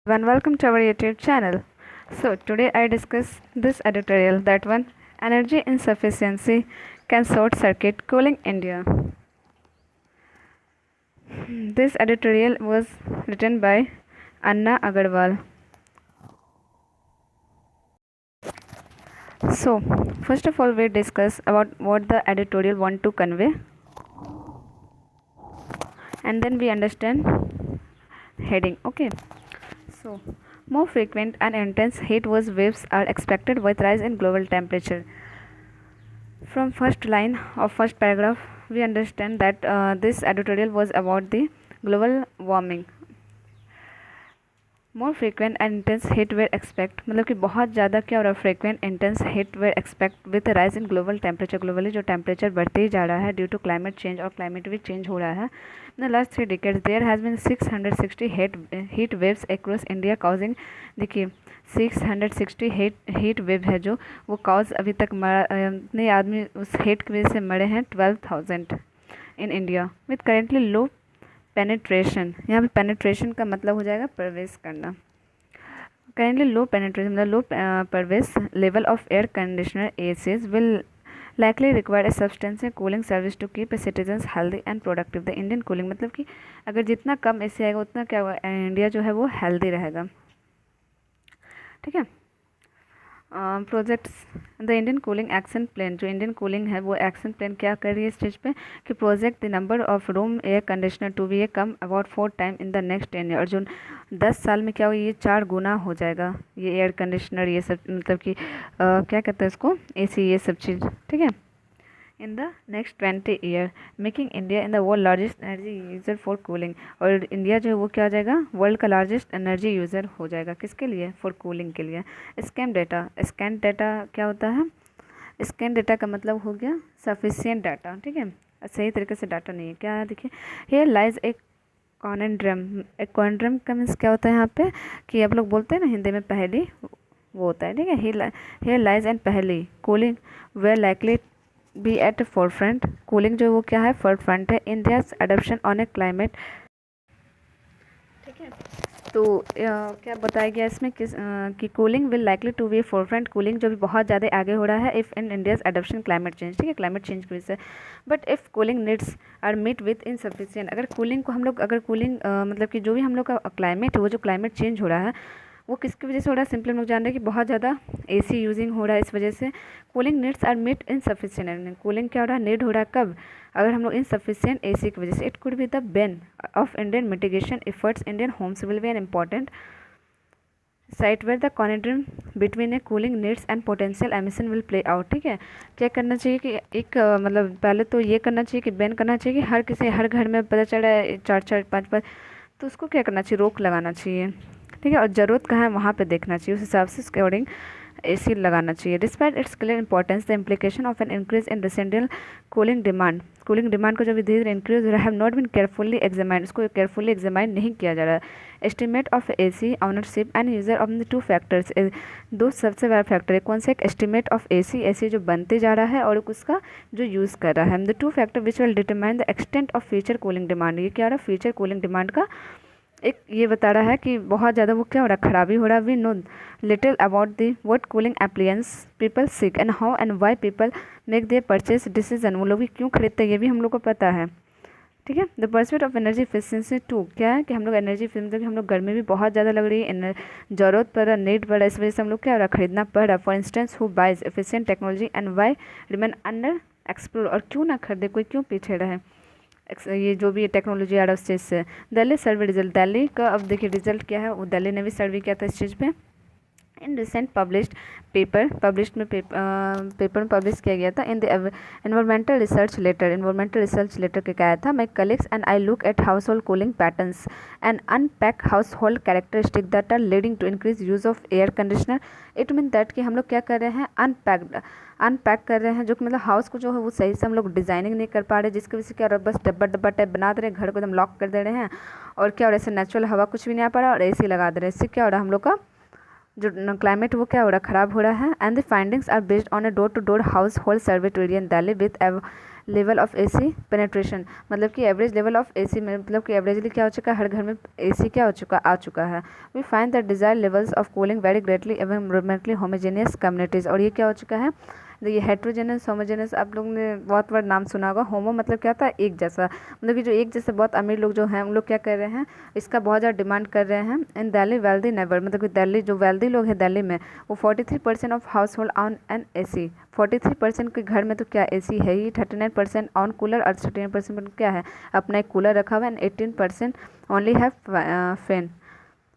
And welcome to our YouTube channel. So today I discuss this editorial that one energy insufficiency can short circuit cooling India. This editorial was written by Anna Agarwal. So first of all we discuss about what the editorial want to convey, and then we understand heading. Okay. So more frequent and intense heat waves are expected with rise in global temperature. From first line of first paragraph, we understand that this editorial was about the global warming. More frequent and intense heat were expect मतलब कि बहुत ज़्यादा क्या हो रहा है, frequent intense heat were expect with rise in global temperature. Globally जो temperature बढ़ते ही जा रहा है ड्यू टू क्लाइमेट चेंज, और क्लाइमेट भी चेंज हो रहा है. In the last 3 decades there has been 660 heat waves across India causing. देखिए 660 हीट वेव है जो वो काउज अभी तक इतने आदमी उस हीट की वजह से मरे हैं 12,000 in India with currently low penetration. यहाँ पे पेनिट्रेशन का मतलब हो जाएगा प्रवेश करना. करेंटली लो पेनिट्रेशन मतलब लो प्रवेश level of air conditioner ACs will likely require a substantial cooling service to keep a citizens healthy and productive. The Indian cooling मतलब कि अगर जितना कम एसी आएगा उतना क्या होगा, इंडिया जो है वो हेल्दी रहेगा. ठीक है. Projects the Indian cooling action plan. जो इंडियन कूलिंग है वो एक्शन प्लान क्या कर रही है इस चीज़ पे कि project the number of room air conditioner to be a come about 4 time in the next 10 year. और जो 10 साल में क्या हो, ये 4 गुना हो जाएगा ये एयर कंडीशनर, ये सब मतलब कि क्या कहते हैं इसको, एसी, ये सब चीज़. ठीक है. In the next 20 year making India in the world largest energy user for cooling. और इंडिया जो है वो क्या हो जाएगा, वर्ल्ड का लार्जेस्ट एनर्जी यूज़र हो जाएगा. किसके लिए, फॉर कूलिंग के लिए. Scan data. स्कैन डेटा क्या होता है, स्कैन डेटा का मतलब हो गया सफिशियंट डाटा. ठीक है. सही तरीके से डाटा नहीं है. क्या है देखिए, हेयर लाइज एक कॉनेंड्रम. एक कॉनेंड्रम का मीन्स क्या होता है यहाँ पे कि आप लोग बोलते हैं ना हिंदी में पहली, वो होता है. ठीक है. हेयर लाइज एंड पहली cooling were likely be at forefront. Cooling जो वो क्या है, फोर फ्रंट है. India adaptation on a climate. ठीक है. तो क्या बताया गया इसमें कि cooling will likely to be forefront. Cooling जो भी बहुत ज़्यादा आगे हो रहा है if in India's adaptation climate change. ठीक है. क्लाइमेट चेंज की वजह से. But if cooling needs are meet with insufficient. अगर कूलिंग को हम लोग, अगर कूलिंग मतलब कि जो भी हम लोग का क्लाइमेट है वो जो क्लाइमेट चेंज हो रहा है वो किसकी वजह से हो रहा है. सिंपली हम लोग जान रहे हैं कि बहुत ज़्यादा एसी यूजिंग हो रहा है. इस वजह से cooling needs are meet insufficient. Cooling क्या हो रहा है, नीड हो रहा है कब, अगर हम लोग इनसफिशियंट एसी की वजह से. It could be the bane of Indian mitigation efforts. Indian homes will be an important site where the conundrum between a cooling needs and potential emission will play out. ठीक है. क्या करना चाहिए कि एक मतलब पहले तो ये करना चाहिए कि बैन करना चाहिए कि हर किसी, हर घर में पता चल रहा है 4-4 5-5, तो उसको क्या करना चाहिए, रोक लगाना चाहिए. ठीक है. और ज़रूरत कहाँ है वहाँ पे देखना चाहिए, उस हिसाब से उसके अकॉर्डिंग एसी लगाना चाहिए. Despite its clear importance the implication of an increase in residential cooling demand. Cooling demand को जो धीरे धीरे इंक्रीज हो रहा है, have not been carefully examined. उसको केयरफुली एग्जामाइन नहीं किया जा रहा है. Estimate of AC ownership and user of the 2 factors. दो सबसे बड़ा फैक्टर है. कौन सा, एक एस्टिमेट ऑफ एसी, एसी जो बनते जा रहा है, और उसका जो यूज़ कर रहा है. The 2 factor which will determine the extent of future cooling demand. ये क्या हो रहा है, फ्यूचर कूलिंग डिमांड का एक ये बता रहा है कि बहुत ज़्यादा वो क्या हो रहा है, खराबी हो रहा है. We know little about the what cooling appliance people seek and how and why people make their purchase decision. वो लोग क्यों खरीदते हैं ये भी हम लोग को पता है. ठीक है. The perspective of energy efficiency too. क्या है कि हम लोग एनर्जी एफिशिएंसी, हम लोग गर्मी भी बहुत ज़्यादा लग रही है, ज़रूरत पड़ रहा, नीड पड़ रहा है, इस वजह से हम लोग क्या हो रहा है, खरीदना पड़ रहा है. For instance who buys efficient technology and why remain under explore. और क्यों ना खरीदे, कोई क्यों पीछे रहे, ये जो भी टेक्नोलॉजी आ रहा है उस चीज़ से. दिल्ली सर्वे रिजल्ट. दिल्ली का अब देखिए रिजल्ट क्या है, वो दिल्ली ने भी सर्वे किया था इस चीज़ पे. In recent published paper, published में पेपर में पब्लिश किया गया था. In the environmental research letter. Environmental research letter के क्या था, my colleagues and I look at household cooling patterns and unpack household characteristic that are leading to increase use of air conditioner. It mean that कि हम लोग क्या कर रहे हैं, अनपैक कर रहे हैं, जो कि मतलब हाउस को जो है वो सही से हम लोग डिज़ाइनिंग नहीं कर पा रहे, जिसकी वजह से क्या हो रहा है, बस डब्बा डब्बा टाइप बना दे रहे हैं, घर को एकदम लॉक कर दे रहे हैं. और क्या हो रहा है, ऐसे नेचुरल हवा कुछ भी नहीं आ पा रहा, और एसी लगा दे रहे हैं. इससे क्या हो रहा है, हम लोग का जो क्लाइमेट वो क्या हो रहा है, ख़राब हो रहा है. And the findings are based on a door to door household survey two area in Delhi with level of AC penetration, मतलब कि एवरेज लेवल ऑफ एसी में, मतलब कि एवरेजली क्या हो चुका है, हर घर में एसी क्या हो चुका आ चुका है। We find that desire levels of cooling vary greatly environmentally homogeneous communities, और ये क्या हो चुका है, देखिए हेट्रोजेनस होमोजेनस, आप लोग ने बहुत बार नाम सुना होगा। होमो मतलब क्या होता है, एक जैसा, मतलब कि जो एक जैसे बहुत अमीर लोग जो हैं उन लोग क्या कर रहे हैं, इसका बहुत ज़्यादा डिमांड कर रहे हैं। इन दिल्ली वेल्दी नेबर, मतलब कि दिल्ली जो वेल्दी लोग हैं दिल्ली में, वो 43% of house hold on an AC, 43% के घर में तो क्या एसी है ही, 39% ऑन कूलर और 39% क्या है, अपना एक कूलर रखा हुआ है, and 18% only have fan.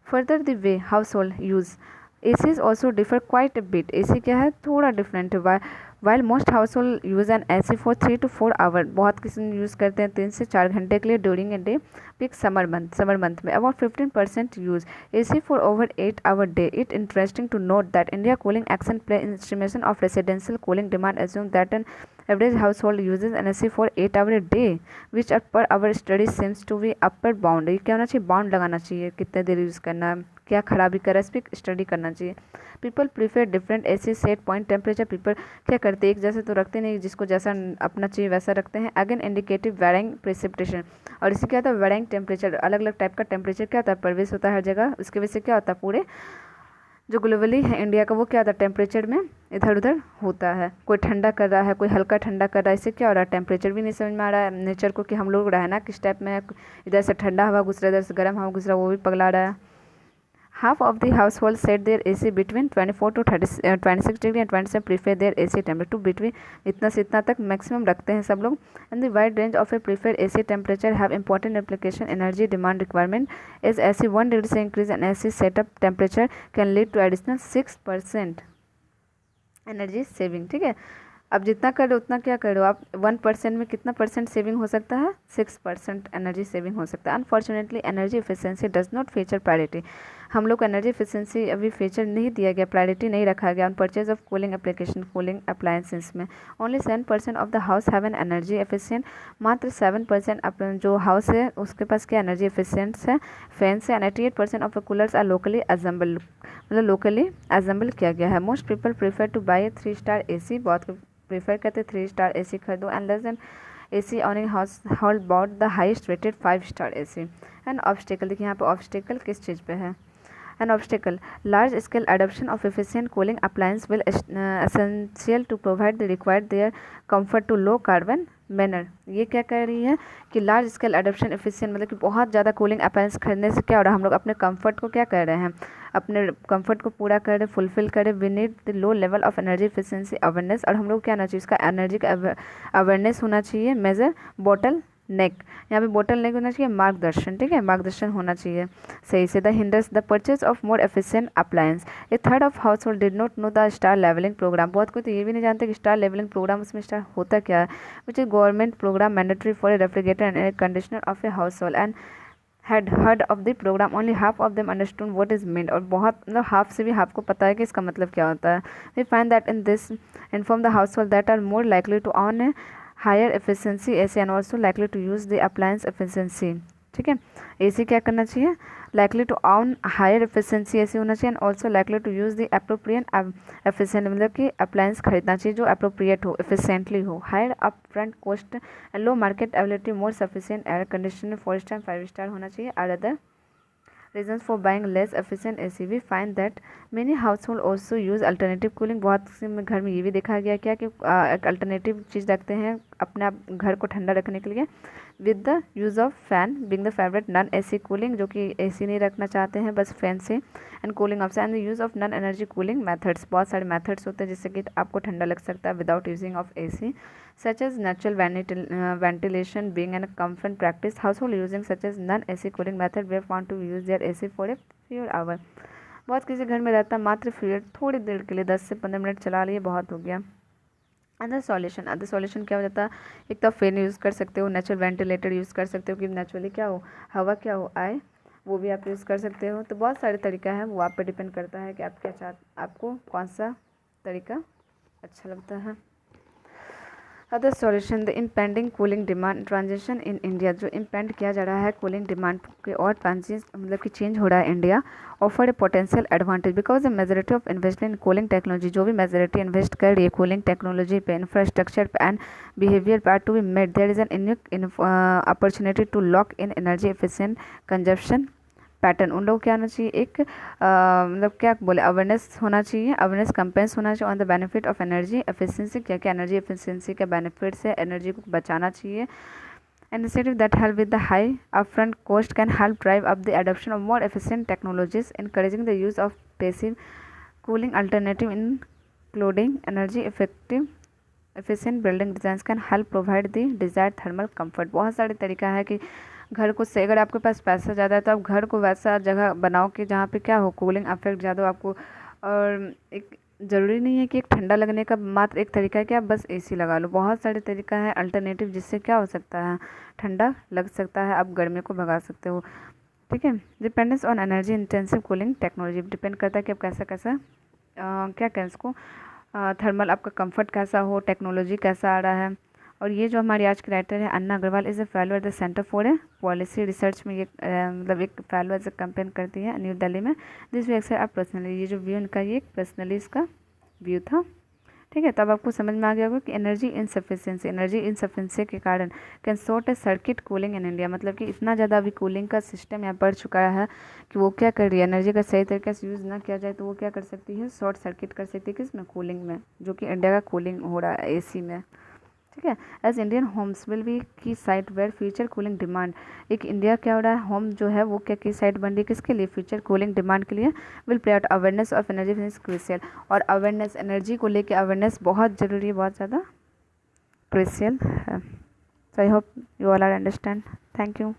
Further the way house hold use ACs also differ quite a bit. AC क्या है, थोड़ा डिफरेंट है। While most household use an AC for 3 to 4 hours, बहुत किसी यूज़ करते हैं 3 से 4 घंटे के लिए during a day, peak summer month में about 15% use AC for over 8 hour day. It interesting to note that India cooling action play in estimation of residential cooling demand assume that an average household uses an AC for 8 hour a day, which as per our study seems to be upper bound. ये क्या होना चाहिए, bound लगाना चाहिए, कितने देर use करना है, क्या खराबी कर रहा है, इस पर स्टडी करना चाहिए। People prefer different AC set point temperature, people क्या करते हैं, एक जैसे तो रखते नहीं, जिसको जैसा अपना चाहिए वैसा रखते हैं। अगेन इंडिकेटिव वेरिंग प्रेसिपिटेशन, और इससे क्या होता है, वेरिंग टेम्परेचर, अलग अलग टाइप का टेम्परेचर क्या होता है, प्रवेश होता है हर जगह, उसकी वजह से क्या होता है, पूरे जो ग्लोबली है इंडिया का वो क्या होता है, टेम्परेचर में इधर उधर होता है, कोई ठंडा कर रहा है, कोई हल्का ठंडा कर रहा है, इससे क्या हो रहा है, टेम्परेचर भी नहीं समझ में आ रहा है नेचर को कि हम लोग रहना किस टाइप में है, इधर से ठंडा हवा घुस रहा है, इधर से गर्म हवा घुस रहा है, वो भी पगला रहा है। Half of the household set their AC between 24 to 26 degree and 27 prefer their AC temperature to between इतना से इतना तक मैक्सिमम रखते हैं सब लोग। And the wide range of a preferred AC temperature have important implication energy demand requirement as AC 1 degree से increase in AC setup temperature can lead to additional 6% energy saving. ठीक है, अब जितना करो उतना क्या करो आप, 1% में कितना परसेंट सेविंग हो सकता है, 6% एनर्जी सेविंग हो सकता है। Unfortunately energy efficiency does not feature priority, हम लोग को एनर्जी एफिशिएंसी अभी फीचर नहीं दिया गया, प्रायोरिटी नहीं रखा गया on purchase of cooling application, cooling appliances में। Only 7% of the house have an energy efficient, मात्र 7% जो हाउस है उसके पास क्या एनर्जी एफिशिएंट है, फैंस है। 98% of the coolers are locally assemble, मतलब लोकली असेंबल किया गया है। Most people prefer to buy 3 star AC, बहुत प्रीफर करते 3 स्टार AC खरीदो, and less than AC on household bought the highest rated 5 star AC। And obstacle, देखिए यहाँ पे ऑब्स्टेकल किस चीज़ पे है, an obstacle large scale adoption of efficient cooling appliance will essential to provide the required their comfort to low carbon manner. ये क्या कह रही है कि लार्ज स्केल एडप्शन एफिशिएंट, मतलब कि बहुत ज़्यादा कूलिंग अप्लायंस खरीदने से क्या हो रहा है, हम लोग अपने कंफर्ट को क्या कर रहे हैं, अपने कंफर्ट को पूरा करें, फुलफिल करें। We need the low level of energy efficiency awareness, और हम लोग क्या होना चाहिए, इसका एनर्जी का अवेयरनेस होना चाहिए। मेजर बोटल नेक, यहाँ पे बोटल नेक होना चाहिए, मार्गदर्शन। ठीक है, मार्गदर्शन होना चाहिए सही से। The hinders the purchase of more efficient appliance, a third of household did not know the star labelling programme, बहुत कोई तो ये भी नहीं जानते कि स्टार लेवलिंग प्रोग्राम, उसमें स्टार होता क्या है, which is government programme mandatory for a refrigerator and air conditioner of a household and had heard of the program, only half of them understood what is meant, और बहुत मतलब half से भी half को पता है कि इसका मतलब क्या होता है। We find that in this inform the household that are more likely to own a higher efficiency AC and also likely to use the appliance efficiency। ठीक है, AC क्या करना चाहिए, likely to own higher efficiency AC होना चाहिए, and also likely to use the appropriate efficient, मतलब कि appliance खरीदना चाहिए जो appropriate हो, efficiently हो। higher upfront cost and low market availability, more sufficient air conditioner 4 star 5 star होना चाहिए। are other reasons for buying less efficient AC। we find that many household also use alternative cooling, बहुत से घर में ये भी देखा गया क्या कि एक अल्टरनेटिव चीज़ रखते हैं अपने आप घर को ठंडा रखने के लिए, with the use of fan being the favourite non AC cooling, जो कि AC नहीं रखना चाहते हैं बस फैन से, and cooling option and the use of non energy cooling methods, बहुत सारे मेथड्स होते हैं जिससे कि आपको ठंडा लग सकता है without using of AC, such as natural ventilation being a common practice, household using such as non-AC cooling method where want to use their AC for a few hour, बहुत किसी घर में रहता है मात्र थोड़ी देर के लिए 10 से 15 मिनट चला लिए बहुत हो गया। अदर सॉल्यूशन क्या हो जाता है, एक तो फैन यूज़ कर सकते हो, नेचुरल वेंटिलेटर यूज़ कर सकते हो कि नेचुरली क्या हो, हवा क्या हो आए, वो भी आप यूज़ कर सकते हो। तो बहुत सारे तरीका है, वो आप पे डिपेंड करता है कि आप क्या आपको कौन सा तरीका अच्छा लगता है। Other solution the impending cooling demand transition in India, जो इम्पेंड किया जा रहा है कूलिंग डिमांड के और ट्रांजिश मतलब कि चेंज हो रहा है India, offer a potential advantage because the majority of investment in cooling technology, जो भी मेजोरिटी इन्वेस्ट कर रही है कूलिंग टेक्नोलॉजी पे, इंफ्रास्ट्रक्चर पे एंड बिहेवियर पे are to be made, there is an unique opportunity to lock in energy efficient consumption pattern. उन लोगों को क्या होना चाहिए, एक मतलब क्या बोले, अवेयरनेस होना चाहिए, अवेयरनेस कंपेंस होना चाहिए on the benefit of energy efficiency, क्या क्या एनर्जी एफिशिएंसी के बेनिफिट्स है, एनर्जी को बचाना चाहिए। Initiative that help with the high upfront cost can help drive up the adoption of more efficient technologies, encouraging the use of passive cooling alternative, including energy effective efficient building designs can help provide the desired thermal comfort। बहुत सारे तरीका है कि घर को से, अगर आपके पास पैसा ज़्यादा है तो आप घर को वैसा जगह बनाओ कि जहाँ पे क्या हो, कूलिंग इफेक्ट ज़्यादा हो आपको। और एक ज़रूरी नहीं है कि एक ठंडा लगने का मात्र एक तरीका है कि आप बस एसी लगा लो, बहुत सारे तरीका है अल्टरनेटिव जिससे क्या हो सकता है, ठंडा लग सकता है, आप गर्मी को भगा सकते हो। ठीक है, dependence on energy intensive cooling technology, depend करता है कि आप कैसा कैसा क्या कहें इसको, थर्मल आपका कंफर्ट कैसा हो, टेक्नोलॉजी कैसा आ रहा है। और ये जो हमारी आज की राइटर है Anna Agarwal is a fellow at the centre for a policy research में, ये मतलब एक फेलो एज ए कैंपेन करती है न्यू दिल्ली में। दिस वी एक्सेप्ट आप पर्सनली, ये जो व्यू इनका, ये एक पर्सनली इसका व्यू था। ठीक है, तब आपको समझ में आ गया होगा कि एनर्जी इनसफिशेंसी के कारण can short A circuit cooling in India, मतलब कि इतना ज़्यादा अभी कूलिंग का सिस्टम यहाँ बढ़ चुका है कि वो क्या कर रही है, एनर्जी का सही तरीके से यूज़ ना किया जाए तो वो क्या कर सकती है, शॉर्ट सर्किट कर सकती है किसमें, कूलिंग में, जो कि इंडिया का कूलिंग हो रहा है एसी में। ठीक है, as Indian homes will be key site where future cooling demand, एक इंडिया क्या हो रहा है, होम जो है वो क्या की साइट बन रही है किसके लिए, फ्यूचर कूलिंग डिमांड के लिए। Will play out awareness of energy is crucial, और अवेयरनेस, एनर्जी को लेके अवेयरनेस बहुत ज़रूरी है, बहुत ज़्यादा क्रूशियल है। So I hope you all are understand. Thank you.